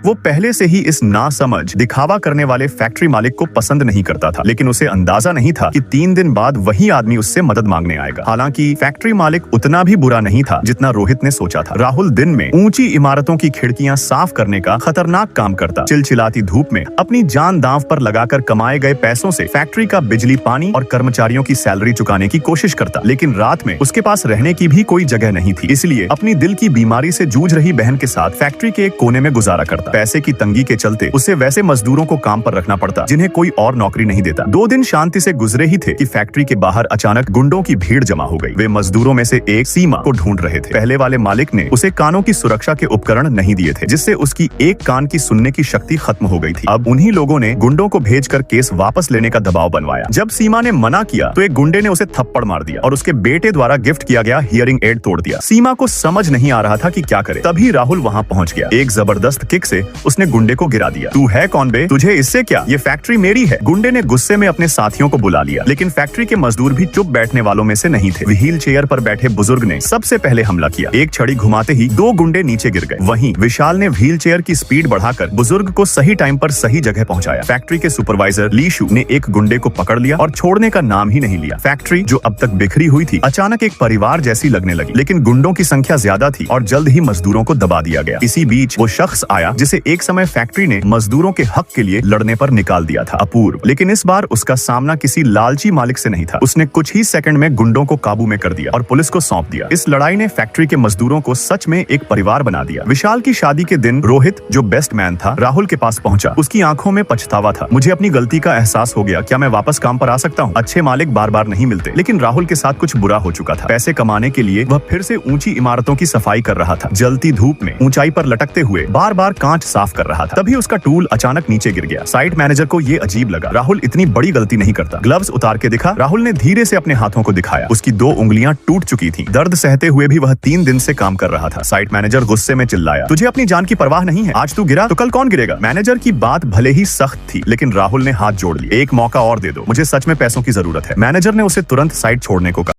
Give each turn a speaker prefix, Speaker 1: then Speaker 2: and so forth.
Speaker 1: वो पहले से ही इस नासमझ दिखावा करने वाले फैक्ट्री मालिक को पसंद नहीं करता था, लेकिन उसे अंदाजा नहीं था कि 3 दिन बाद वही आदमी उससे मदद मांगने आएगा। हालांकि फैक्ट्री मालिक उतना भी बुरा नहीं था जितना रोहित ने सोचा था। राहुल दिन में ऊंची इमारतों की खिड़कियां साफ करने का खतरनाक काम करता, चिलचिलाती धूप में अपनी जान दांव पर लगाकर कमाए गए पैसों से फैक्ट्री का बिजली, पानी और कर्मचारियों की सैलरी चुकाने की कोशिश करता। लेकिन रात में उसके पास रहने की भी कोई जगह नहीं थी, इसलिए अपनी दिल की बीमारी से जूझ रही बहन के साथ फैक्ट्री के एक कोने में गुजारा करता। पैसे की तंगी के चलते उसे वैसे मजदूरों को काम पर रखना पड़ता जिन्हें कोई और नौकरी नहीं देता। 2 दिन शांति से गुजरे ही थे कि फैक्ट्री के बाहर अचानक गुंडों की भीड़ जमा हो गई। वे मजदूरों में से एक सीमा को ढूंढ रहे थे। पहले वाले मालिक ने उसे कानों की सुरक्षा के उपकरण नहीं दिए थे, जिससे उसकी एक कान की सुनने की शक्ति खत्म हो गई थी। अब उन्हीं लोगों ने गुंडों को भेजकर केस वापस लेने का दबाव बनवाया। जब सीमा ने मना किया तो एक गुंडे ने उसे थप्पड़ मार दिया और उसके बेटे द्वारा गिफ्ट किया गया हियरिंग एड तोड़ दिया। सीमा को समझ नहीं आ रहा था कि क्या करे। तभी राहुल वहां पहुंच गया। एक जबरदस्त किक से उसने गुंडे को गिरा दिया। तू है कौन बे? तुझे इससे क्या? ये फैक्ट्री मेरी है। गुंडे ने गुस्से में अपने साथियों को बुला लिया, लेकिन फैक्ट्री के मजदूर भी चुप बैठने वालों में से नहीं थे। व्हील चेयर पर बैठे बुजुर्ग ने सबसे पहले हमला किया। एक छड़ी घुमाते ही 2 गुंडे नीचे गिर गए। वहीं विशाल ने व्हील चेयर की स्पीड बढ़ाकर बुजुर्ग को सही टाइम पर सही जगह पहुंचाया। फैक्ट्री के सुपरवाइजर लीशु ने एक गुंडे को पकड़ लिया और छोड़ने का नाम ही नहीं लिया। फैक्ट्री जो अब तक बिखरी हुई थी अचानक एक परिवार जैसी लगने लगी, लेकिन गुंडों की संख्या ज्यादा थी और जल्द ही मजदूरों को दबा दिया गया। इसी बीच वो शख्स आया जिसे एक समय फैक्ट्री ने मजदूरों के हक के लिए लड़ने पर निकाल दिया था, अपूर्व। लेकिन इस बार उसका सामना किसी लालची मालिक से नहीं था। उसने कुछ ही सेकंड में गुंडों को काबू में कर दिया और पुलिस को सौंप दिया। इस लड़ाई ने फैक्ट्री के मजदूरों को सच में एक परिवार बना दिया। विशाल की शादी के दिन रोहित, जो बेस्ट मैन था, राहुल के पास पहुंचा। उसकी आंखों में पछतावा था। मुझे अपनी गलती का एहसास हो गया। क्या मैं वापस काम पर आ सकता हूँ? अच्छे मालिक बार बार नहीं मिलते, लेकिन राहुल के साथ कुछ बुरा हो चुका था। पैसे कमाने के लिए वह फिर से ऊंची इमारतों की सफाई कर रहा था। जलती धूप में ऊंचाई पर लटकते हुए बार बार कांच साफ कर रहा था। तभी उसका टूल अचानक नीचे गिर गया। साइट मैनेजर को ये अजीब लगा। राहुल इतनी बड़ी गलती नहीं करता। ग्लव्स उतार के दिखा। राहुल ने धीरे से अपने हाथों को दिखाया। उसकी 2 उंगलियां टूट चुकी थी। दर्द सहते हुए भी वह 3 दिन से काम कर रहा था। साइट मैनेजर गुस्से में चिल्लाया, तुझे अपनी जान की परवाह नहीं है? आज तू गिरा तो कल कौन गिरेगा? मैनेजर की बात भले ही सख्त थी, लेकिन राहुल ने हाथ जोड़ लिए। एक मौका और दे दो, मुझे सच में पैसों की जरूरत है। मैनेजर ने उसे तुरंत साइट छोड़ने को कहा।